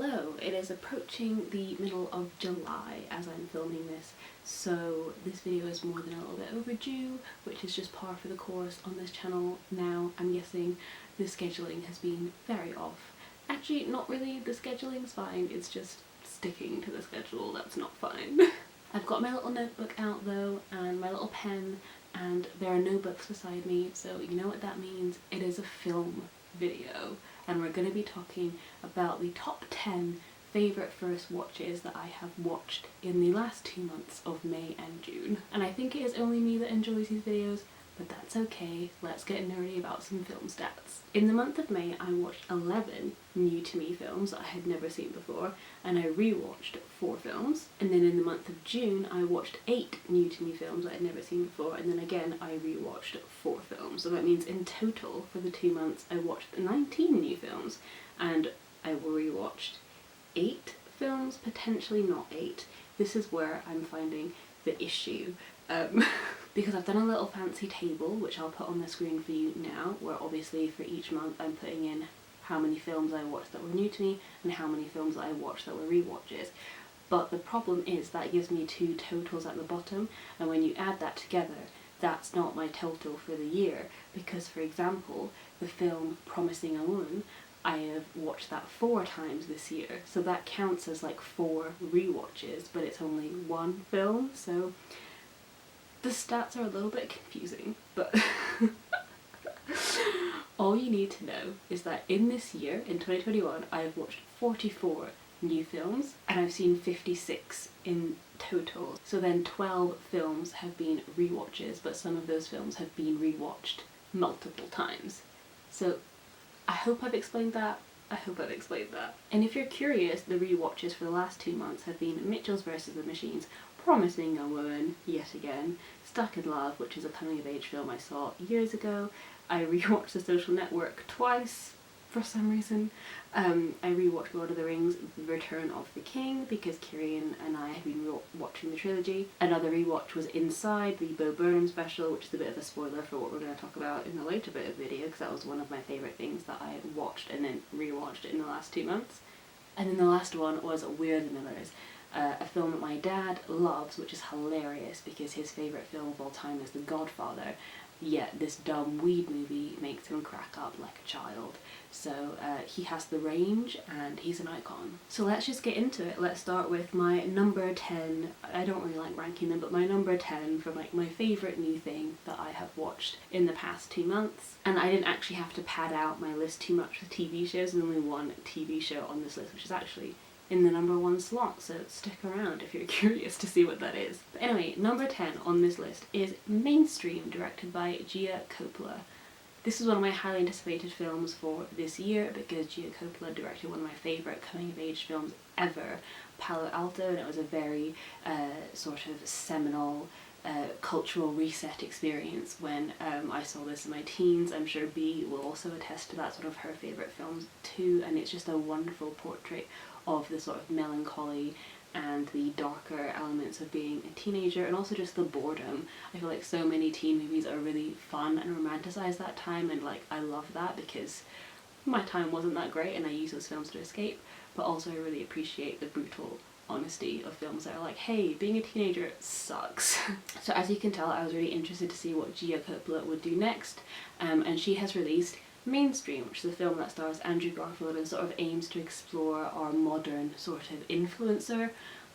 Hello! It is approaching the middle of July as I'm filming this, so this video is more than a little bit overdue, which is just par for the course on this channel now. I'm guessing the scheduling has been very off. Actually, not really, the scheduling's fine, it's just sticking to the schedule that's not fine. I've got my little notebook out though, and my little pen, and there are no books beside me, so you know what that means. It is a film video, and we're going to be talking about the top 10 favourite first watches that I have watched in the last 2 months of May and June. And I think it is only me that enjoys these videos, but that's okay. Let's get nerdy about some film stats. In the month of May, I watched 11 new to me films that I had never seen before, and I rewatched 4 films. And then in the month of June, I watched 8 new to me films that I'd never seen before, and then again I rewatched 4 films. So that means in total for the 2 months I watched 19 new films, and I rewatched 8 films, potentially not 8. This is where I'm finding the issue. Because I've done a little fancy table, which I'll put on the screen for you now, where obviously for each month I'm putting in how many films I watched that were new to me and how many films that I watched that were rewatches. But the problem is that gives me 2 totals at the bottom, and when you add that together, that's not my total for the year, because for example, the film Promising a Woman, I have watched that 4 times this year, so that counts as like 4 rewatches, but it's only 1 film, so the stats are a little bit confusing, but all you need to know is that in this year, in 2021, I have watched 44 new films, and I've seen 56 in total. So then 12 films have been rewatches, but some of those films have been rewatched multiple times. So I hope I've explained that. I hope I've explained that. And if you're curious, the rewatches for the last 2 months have been Mitchell's vs. the Machines, Promising a Woman, yet again, Stuck in Love, which is a coming-of-age film I saw years ago. I rewatched The Social Network twice, for some reason. I rewatched Lord of the Rings, The Return of the King, because Kieran and I have been watching the trilogy. Another rewatch was Inside, the Bo Burnham special, which is a bit of a spoiler for what we're going to talk about in the later bit of the video, because that was one of my favourite things that I had watched and then rewatched in the last 2 months. And then the last one was We're the Millers, a film that my dad loves, which is hilarious because his favourite film of all time is The Godfather, yet this dumb weed movie makes him crack up like a child. So he has the range and he's an icon. So let's just get into it. Let's start with my number 10, I don't really like ranking them, but my number 10 for like my favourite new thing that I have watched in the past 2 months. And I didn't actually have to pad out my list too much with TV shows. There's only one TV show on this list, which is actually in the number 1 slot, so stick around if you're curious to see what that is. But anyway, number 10 on this list is Mainstream, directed by Gia Coppola. This is one of my highly anticipated films for this year because Gia Coppola directed one of my favourite coming-of-age films ever, Palo Alto, and it was a very sort of seminal cultural reset experience when I saw this in my teens. I'm sure B will also attest to that, sort of her favourite films too, and it's just a wonderful portrait of the sort of melancholy and the darker elements of being a teenager, and also just the boredom. I feel like so many teen movies are really fun and romanticize that time, and like I love that because my time wasn't that great and I use those films to escape, but also I really appreciate the brutal honesty of films that are like, hey, being a teenager sucks. So as you can tell, I was really interested to see what Gia Coppola would do next, and she has released Mainstream, which is a film that stars Andrew Garfield and sort of aims to explore our modern sort of influencer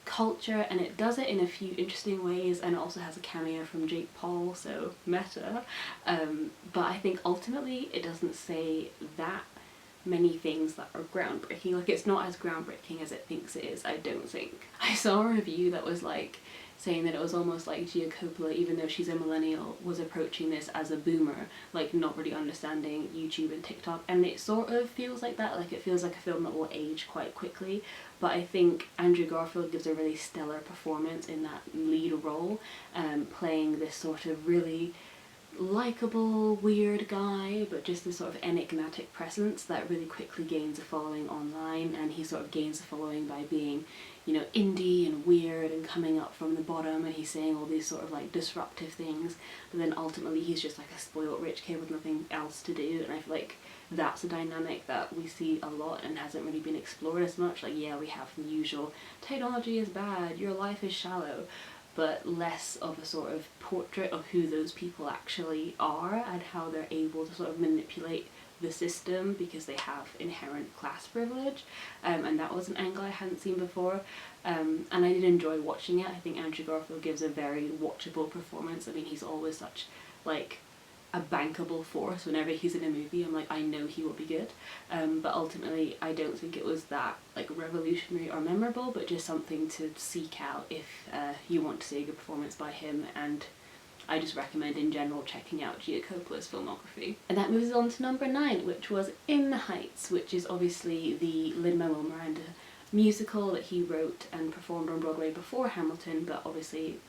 culture, and it does it in a few interesting ways, and it also has a cameo from Jake Paul, so meta. But I think ultimately it doesn't say that many things that are groundbreaking. Like, it's not as groundbreaking as it thinks it is, I don't think. I saw a review that was like saying that it was almost like Gia Coppola, even though she's a millennial, was approaching this as a boomer, like not really understanding YouTube and TikTok, and it sort of feels like that. Like, it feels like a film that will age quite quickly, but I think Andrew Garfield gives a really stellar performance in that lead role, playing this sort of really likable, weird guy, but just this sort of enigmatic presence that really quickly gains a following online, and he sort of gains a following by being, you know, indie and weird and coming up from the bottom, and he's saying all these sort of like disruptive things, but then ultimately he's just like a spoiled rich kid with nothing else to do. And I feel like that's a dynamic that we see a lot and hasn't really been explored as much. Like, yeah, we have the usual technology is bad, your life is shallow, but less of a sort of portrait of who those people actually are and how they're able to sort of manipulate the system because they have inherent class privilege. And that was an angle I hadn't seen before. And I did enjoy watching it. I think Andrew Garfield gives a very watchable performance. I mean, he's always such like a bankable force. Whenever he's in a movie, I'm like, I know he will be good. But ultimately I don't think it was that like revolutionary or memorable, but just something to seek out if you want to see a good performance by him. And I just recommend in general checking out Gia Coppola's filmography. And that moves on to number 9, which was In the Heights, which is obviously the Lin-Manuel Miranda musical that he wrote and performed on Broadway before Hamilton, but obviously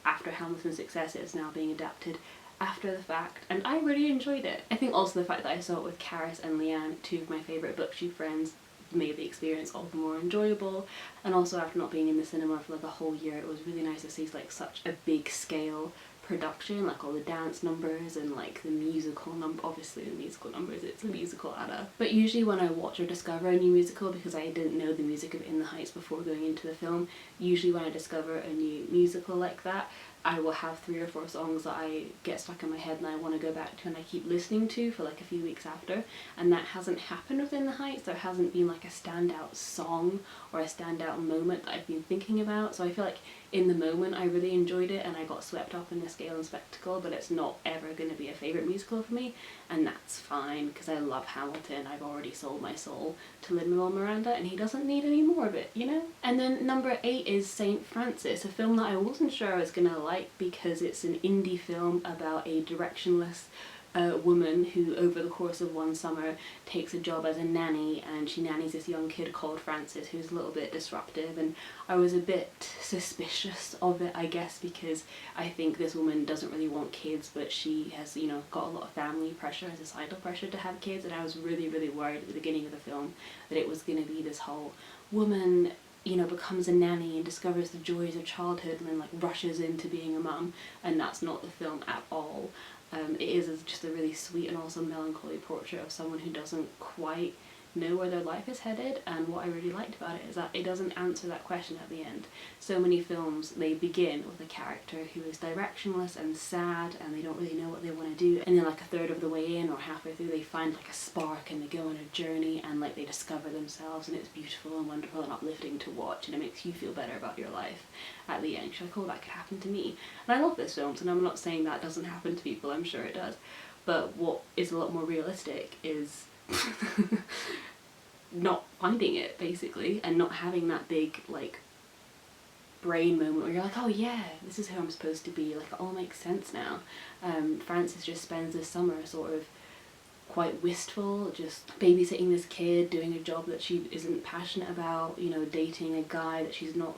after Hamilton's success it is now being adapted after the fact, and I really enjoyed it. I think also the fact that I saw it with Karis and Leanne, 2 of my favourite booktube friends, made the experience all the more enjoyable. And also after not being in the cinema for like a whole year, it was really nice to see like such a big scale production, like all the dance numbers and like the musical obviously the musical numbers, it's a musical Ada. But usually when I watch or discover a new musical, because I didn't know the music of In the Heights before going into the film, usually when I discover a new musical like that, I will have 3 or 4 songs that I get stuck in my head and I want to go back to and I keep listening to for like a few weeks after, and that hasn't happened with In the Heights. There hasn't been like a standout song or a standout moment that I've been thinking about, so I feel like in the moment I really enjoyed it and I got swept up in the scale and spectacle, but it's not ever going to be a favourite musical for me, and that's fine because I love Hamilton. I've already sold my soul to Lin-Manuel Miranda and he doesn't need any more of it, you know? And then number 8 is St. Francis, a film that I wasn't sure I was gonna like because it's an indie film about a directionless woman who over the course of one summer takes a job as a nanny, and she nannies this young kid called Francis who's a little bit disruptive, and I was a bit suspicious of it, I guess, because I think this woman doesn't really want kids, but she has, you know, got a lot of family pressure and societal pressure to have kids, and I was really worried at the beginning of the film that it was going to be this whole woman, you know, becomes a nanny and discovers the joys of childhood and then like rushes into being a mum, and that's not the film at all. It is just a really sweet and also melancholy portrait of someone who doesn't quite know where their life is headed, and what I really liked about it is that it doesn't answer that question at the end. So many films, they begin with a character who is directionless and sad and they don't really know what they want to do, and then like a third of the way in or halfway through they find like a spark and they go on a journey and like they discover themselves, and it's beautiful and wonderful and uplifting to watch, and it makes you feel better about your life at the end. You're like, oh, that could happen to me. And I love this film, and I'm not saying that doesn't happen to people, I'm sure it does, but what is a lot more realistic is not finding it, basically, and not having that big like brain moment where you're like, oh yeah, this is who I'm supposed to be, like it all makes sense now. Frances just spends this summer sort of quite wistful, just babysitting this kid, doing a job that she isn't passionate about, you know, dating a guy that she's not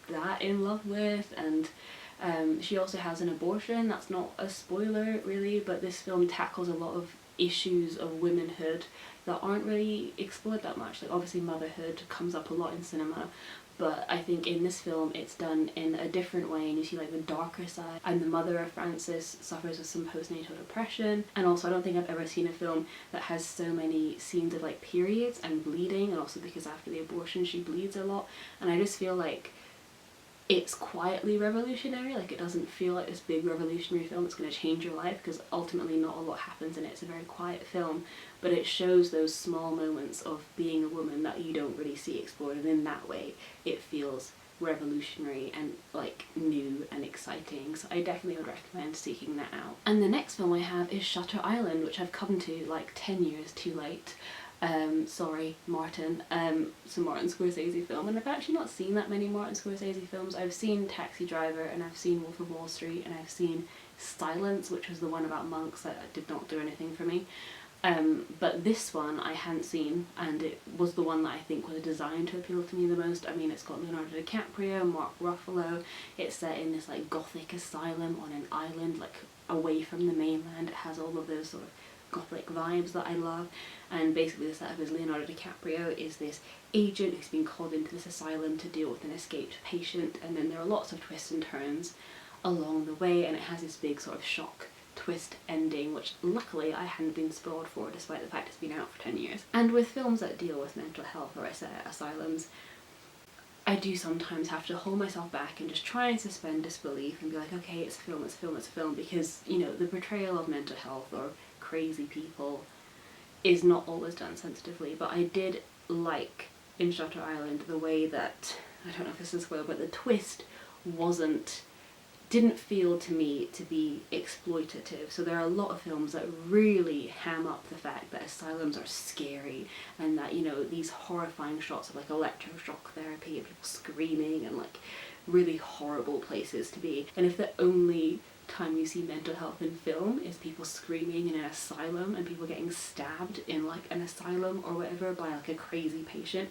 that in love with, and she also has an abortion. That's not a spoiler really, but this film tackles a lot of issues of womanhood that aren't really explored that much. Like obviously motherhood comes up a lot in cinema, but I think in this film it's done in a different way, and you see like the darker side. And the mother of Frances suffers with some postnatal depression, and also I don't think I've ever seen a film that has so many scenes of like periods and bleeding, and also because after the abortion she bleeds a lot, and I just feel like it's quietly revolutionary. Like it doesn't feel like this big revolutionary film that's going to change your life, because ultimately not a lot happens in it. It's a very quiet film, but it shows those small moments of being a woman that you don't really see explored, and in that way it feels revolutionary and like new and exciting. So I definitely would recommend seeking that out. And the next film I have is Shutter Island, which I've come to like 10 years too late. Sorry, Martin. It's a Martin Scorsese film, and I've actually not seen that many Martin Scorsese films. I've seen Taxi Driver, and I've seen Wolf of Wall Street, and I've seen Silence, which was the one about monks that did not do anything for me. But this one I hadn't seen, and it was the one that I think was designed to appeal to me the most. I mean, it's got Leonardo DiCaprio, Mark Ruffalo, it's set in this like gothic asylum on an island, like away from the mainland. It has all of those sort of gothic vibes that I love, and basically the setup is Leonardo DiCaprio is this agent who's been called into this asylum to deal with an escaped patient, and then there are lots of twists and turns along the way, and it has this big sort of shock twist ending, which luckily I hadn't been spoiled for despite the fact it's been out for 10 years. And with films that deal with mental health or asylums, I do sometimes have to hold myself back and just try and suspend disbelief and be like, okay, it's a film, it's a film, it's a film, because, you know, the portrayal of mental health or crazy people is not always done sensitively. But I did like in Shutter Island the way that, I don't know if this is well, but the twist didn't feel to me to be exploitative. So there are a lot of films that really ham up the fact that asylums are scary, and that, you know, these horrifying shots of like electroshock therapy and people screaming and like really horrible places to be. And if the only time you see mental health in film is people screaming in an asylum and people getting stabbed in like an asylum or whatever by like a crazy patient,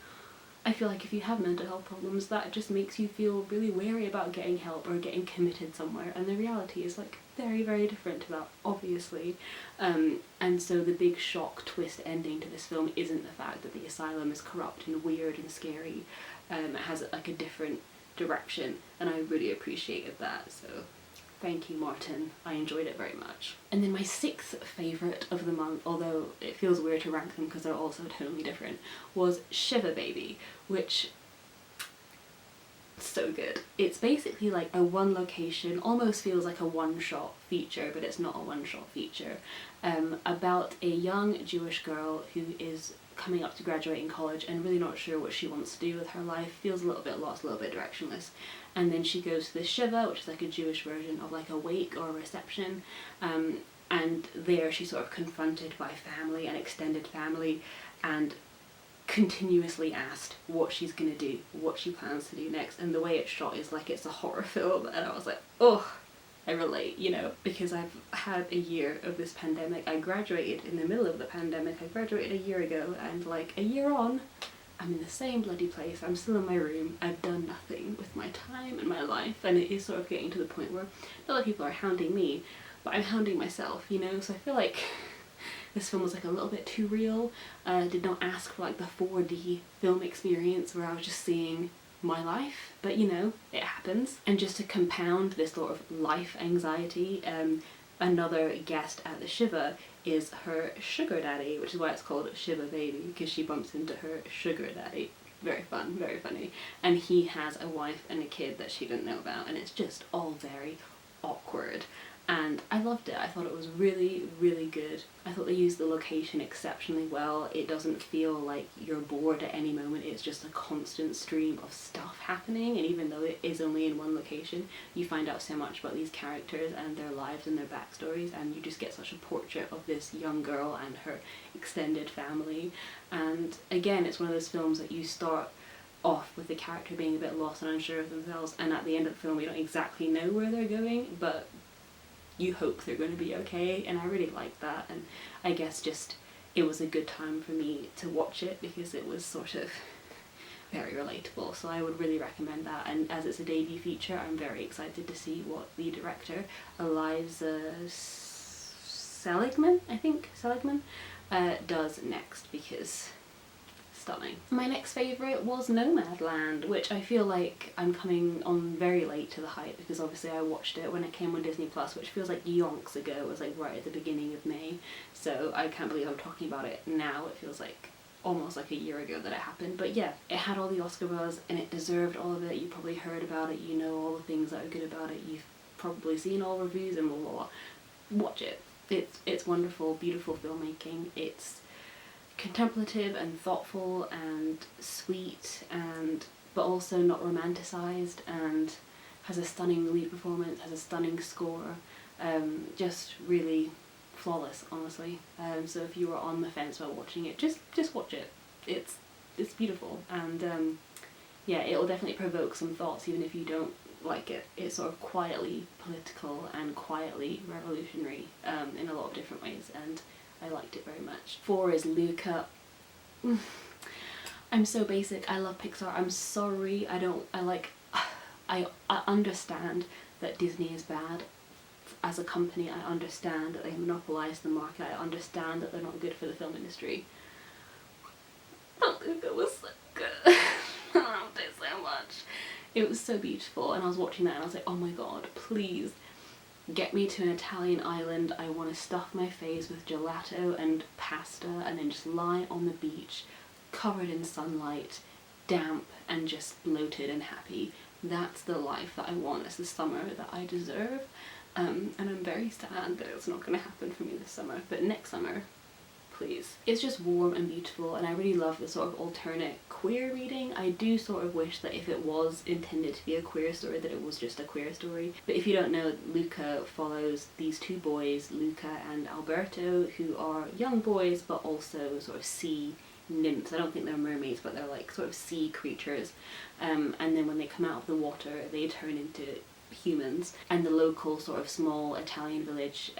I feel like if you have mental health problems, that just makes you feel really wary about getting help or getting committed somewhere, and the reality is like very, very different to that, obviously. And so the big shock twist ending to this film isn't the fact that the asylum is corrupt and weird and scary. It has like a different direction, and I really appreciated that, so thank you, Martin. I enjoyed it very much. And then my sixth favourite of the month, although it feels weird to rank them because they're all so totally different, was Shiver Baby, which so good. It's basically like a one location, almost feels like a one-shot feature, but it's not a one-shot feature, about a young Jewish girl who is coming up to graduating college and really not sure what she wants to do with her life, feels a little bit lost, a little bit directionless, and then she goes to this shiva, which is like a Jewish version of like a wake or a reception, and there she's sort of confronted by family and extended family and continuously asked what she's gonna do, what she plans to do next, and the way it's shot is like it's a horror film, and I was like, oh, I relate, you know, because I've had a year of this pandemic. I graduated in the middle of the pandemic. I graduated a year ago, and like a year on, I'm in the same bloody place. I'm still in my room. I've done nothing with my time and my life, and it is sort of getting to the point where not that people are hounding me, but I'm hounding myself, you know, so I feel like this film was like a little bit too real. Did not ask for like the 4D film experience where I was just seeing my life, but you know, it happens. And just to compound this sort of life anxiety, another guest at the shiva is her sugar daddy, which is why it's called Shiva Baby, because she bumps into her sugar daddy. Very fun, very funny. And he has a wife and a kid that she didn't know about, and it's just all very awkward. And I loved it. I thought it was really, really good. I thought they used the location exceptionally well. It doesn't feel like you're bored at any moment. It's just a constant stream of stuff happening, and even though it is only in one location, you find out so much about these characters and their lives and their backstories, and you just get such a portrait of this young girl and her extended family. And again, it's one of those films that you start off with the character being a bit lost and unsure of themselves, and at the end of the film you don't exactly know where they're going, but you hope they're going to be okay, and I really liked that. And I guess just it was a good time for me to watch it because it was sort of very relatable, so I would really recommend that. And as it's a debut feature, I'm very excited to see what the director, Eliza Seligman, does next, because stunning. My next favourite was Nomadland, which I feel like I'm coming on very late to the hype, because obviously I watched it when it came on Disney Plus, which feels like yonks ago. It was like right at the beginning of May, so I can't believe I'm talking about it now. It feels like almost like a year ago that it happened. But yeah, it had all the Oscar buzz and it deserved all of it. You probably heard about it, you know all the things that are good about it, you've probably seen all reviews and blah blah blah. Watch it. It's wonderful, beautiful filmmaking. It's contemplative and thoughtful and sweet, and but also not romanticized, and has a stunning lead performance, has a stunning score, just really flawless, honestly. So if you were on the fence while watching it, just watch it. It's beautiful, and yeah, it will definitely provoke some thoughts even if you don't like it. It's sort of quietly political and quietly revolutionary in a lot of different ways, and I liked it very much. 4 is Luca. I'm so basic. I love Pixar. I'm sorry. I understand that Disney is bad. as a company I understand that they monopolise the market, I understand that they're not good for the film industry. That Luca was so good. I loved it so much. It was so beautiful, and I was watching that and I was like, oh my god, please get me to an Italian island. I want to stuff my face with gelato and pasta and then just lie on the beach covered in sunlight, damp and just bloated and happy. That's the life that I want. It's the summer that I deserve, and I'm very sad that it's not going to happen for me this summer, but next summer, please. It's just warm and beautiful, and I really love the sort of alternate queer reading. I do sort of wish that if it was intended to be a queer story, that it was just a queer story. But if you don't know, Luca follows these two boys, Luca and Alberto, who are young boys but also sort of sea nymphs. I don't think they're mermaids, but they're like sort of sea creatures. And then when they come out of the water, they turn into humans. And the local sort of small Italian village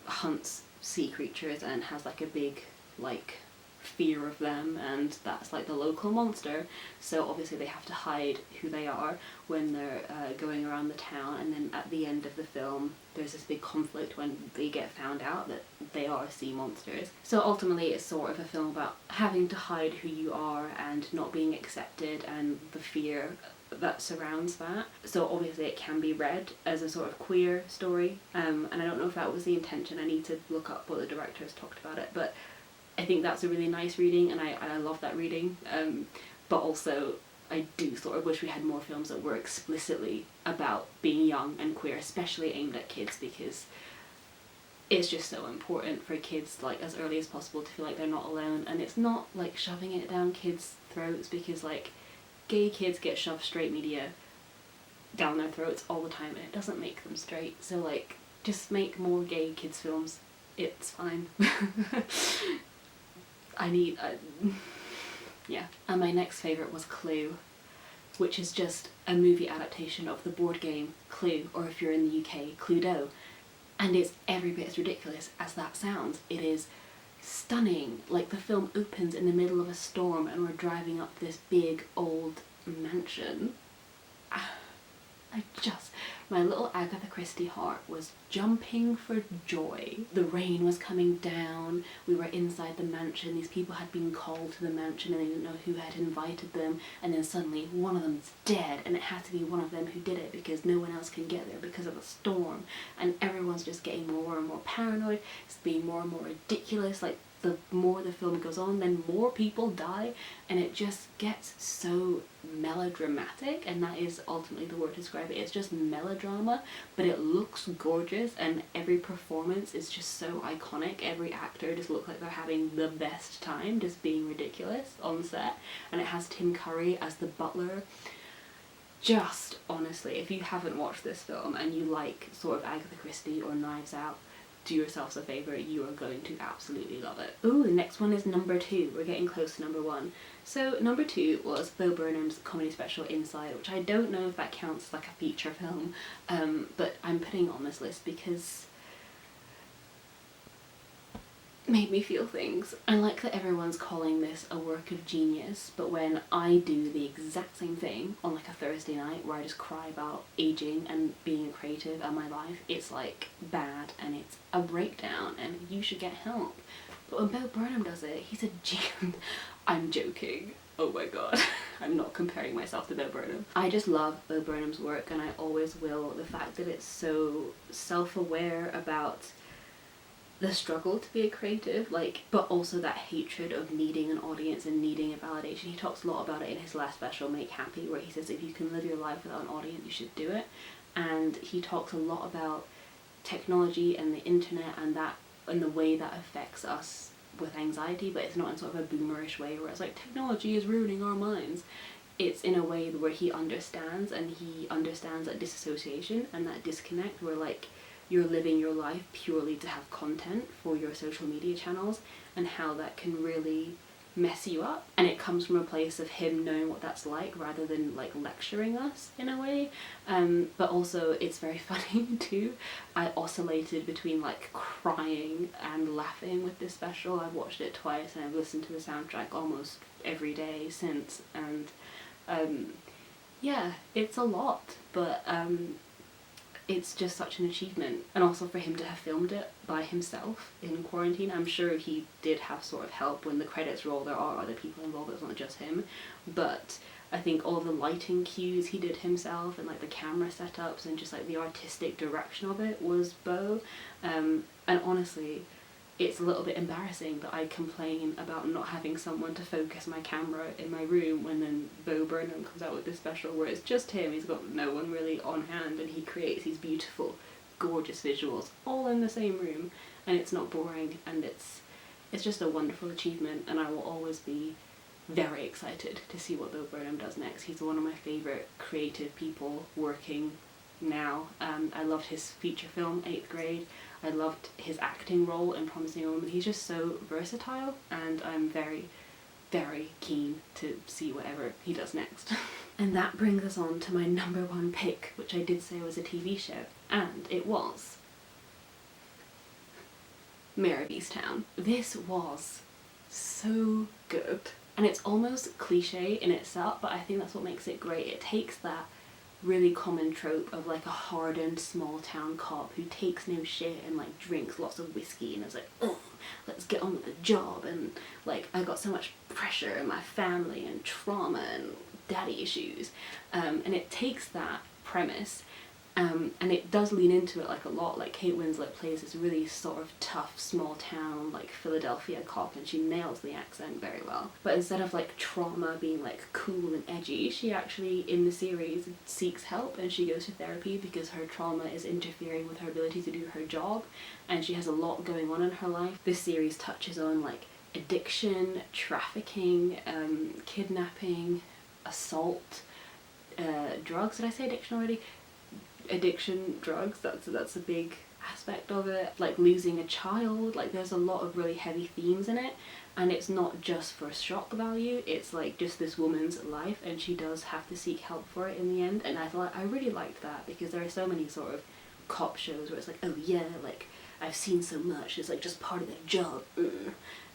hunts sea creatures and has like a big like fear of them, and that's like the local monster. So obviously they have to hide who they are when they're going around the town, and then at the end of the film there's this big conflict when they get found out that they are sea monsters. So ultimately it's sort of a film about having to hide who you are and not being accepted and the fear that surrounds that. So obviously it can be read as a sort of queer story, and I don't know if that was the intention. I need to look up what the directors talked about it, but I think that's a really nice reading, and I love that reading, but also I do sort of wish we had more films that were explicitly about being young and queer, especially aimed at kids, because it's just so important for kids like as early as possible to feel like they're not alone. And it's not like shoving it down kids' throats, because like gay kids get shoved straight media down their throats all the time and it doesn't make them straight. So like just make more gay kids films, it's fine. Yeah. And my next favourite was Clue, which is just a movie adaptation of the board game Clue, or if you're in the UK, Cluedo. And it's every bit as ridiculous as that sounds. It is stunning. Like the film opens in the middle of a storm and we're driving up this big old mansion. My little Agatha Christie heart was jumping for joy. The rain was coming down, we were inside the mansion, these people had been called to the mansion and they didn't know who had invited them, and then suddenly one of them's dead, and it had to be one of them who did it because no one else can get there because of a storm, and everyone's just getting more and more paranoid. It's being more and more ridiculous. Like the more the film goes on, then more people die, and it just gets so melodramatic, and that is ultimately the word to describe it. It's just melodrama, but it looks gorgeous, and every performance is just so iconic. Every actor just looks like they're having the best time just being ridiculous on set, and it has Tim Curry as the butler. Just honestly, if you haven't watched this film and you like sort of Agatha Christie or Knives Out, do yourselves a favour, you are going to absolutely love it. Ooh, the next one is number 2. We're getting close to number 1. So number 2 was Bo Burnham's comedy special Inside, which I don't know if that counts as like a feature film, but I'm putting it on this list because it made me feel things. I like that everyone's calling this a work of genius, but when I do the exact same thing on like a Thursday night where I just cry about aging and being creative and my life, it's like bad and it's a breakdown and you should get help. But when Bo Burnham does it, he's a genius. I'm joking. Oh my god. I'm not comparing myself to Bo Burnham. I just love Bo Burnham's work, and I always will. The fact that it's so self-aware about the struggle to be a creative, like, but also that hatred of needing an audience and needing a validation. He talks a lot about it in his last special, Make Happy, where he says if you can live your life without an audience, you should do it. And he talks a lot about technology and the internet and that, and the way that affects us with anxiety, but it's not in sort of a boomerish way where it's like technology is ruining our minds. It's in a way where he understands, and he understands that disassociation and that disconnect where like you're living your life purely to have content for your social media channels, and how that can really mess you up. And it comes from a place of him knowing what that's like rather than like lecturing us in a way, but also it's very funny too. I oscillated between like crying and laughing with this special. I've watched it twice and I've listened to the soundtrack almost every day since, and yeah, it's a lot, but it's just such an achievement. And also for him to have filmed it by himself in quarantine. I'm sure he did have sort of help. When the credits roll, there are other people involved, it's not just him, but I think all the lighting cues he did himself, and like the camera setups and just like the artistic direction of it was Bo. And honestly, it's a little bit embarrassing that I complain about not having someone to focus my camera in my room when then Bo Burnham comes out with this special where it's just him, he's got no one really on hand, and he creates these beautiful, gorgeous visuals all in the same room, and it's not boring, and it's just a wonderful achievement, and I will always be very excited to see what Bo Burnham does next. He's one of my favourite creative people working now. I loved his feature film, 8th Grade. I loved his acting role in Promising Young Woman. He's just so versatile, and I'm very, very keen to see whatever he does next. And that brings us on to my number one pick, which I did say was a TV show, and it was Mare of Easttown. This was so good. And it's almost cliche in itself, but I think that's what makes it great. It takes that really common trope of like a hardened small town cop who takes no shit and like drinks lots of whiskey and is like, oh, let's get on with the job, and like I got so much pressure in my family and trauma and daddy issues, and it takes that premise and it does lean into it like a lot. Like Kate Winslet plays this really sort of tough small town like Philadelphia cop, and she nails the accent very well. But instead of like trauma being like cool and edgy, she actually in the series seeks help and she goes to therapy because her trauma is interfering with her ability to do her job, and she has a lot going on in her life. This series touches on like addiction, trafficking, kidnapping, assault, drugs. Did I say addiction already? Addiction, drugs, that's a big aspect of it. Like losing a child, like there's a lot of really heavy themes in it, and it's not just for shock value, it's like just this woman's life, and she does have to seek help for it in the end. And I really liked that, because there are so many sort of cop shows where it's like, oh yeah, like I've seen so much, it's like just part of their job,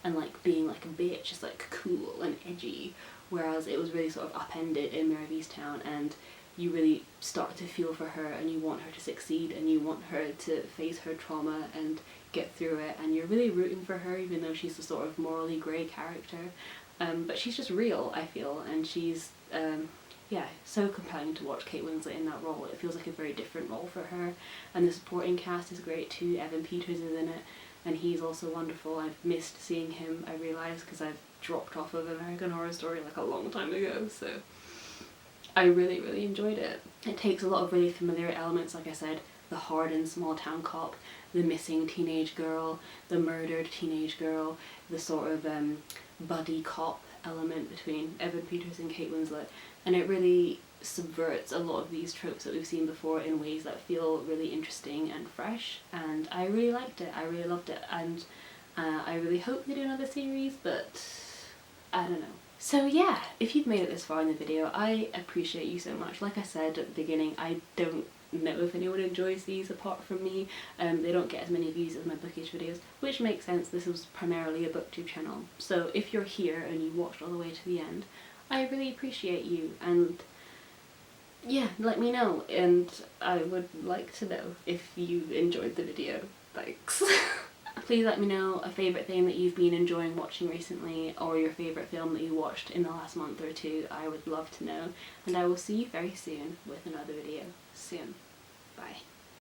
and like being like a bitch is like cool and edgy, whereas it was really sort of upended in Mare of Easttown, and you really start to feel for her, and you want her to succeed, and you want her to face her trauma and get through it, and you're really rooting for her even though she's a sort of morally grey character, but she's just real, I feel, and she's yeah, so compelling to watch Kate Winslet in that role. It feels like a very different role for her, and the supporting cast is great too. Evan Peters is in it, and he's also wonderful. I've missed seeing him, I realise, because I've dropped off of American Horror Story like a long time ago, so I really, really enjoyed it. It takes a lot of really familiar elements, like I said, the hardened small town cop, the missing teenage girl, the murdered teenage girl, the sort of buddy cop element between Evan Peters and Kate Winslet, and it really subverts a lot of these tropes that we've seen before in ways that feel really interesting and fresh, and I really liked it. I really loved it, and I really hope they do another series, but I don't know. So yeah, if you've made it this far in the video, I appreciate you so much. Like I said at the beginning, I don't know if anyone enjoys these apart from me. They don't get as many views as my bookish videos, which makes sense. This was primarily a booktube channel. So if you're here and you watched all the way to the end, I really appreciate you, and yeah, let me know, and I would like to know if you enjoyed the video. Thanks. Please let me know a favourite thing that you've been enjoying watching recently, or your favourite film that you watched in the last month or two. I would love to know, and I will see you very soon with another video soon. Bye.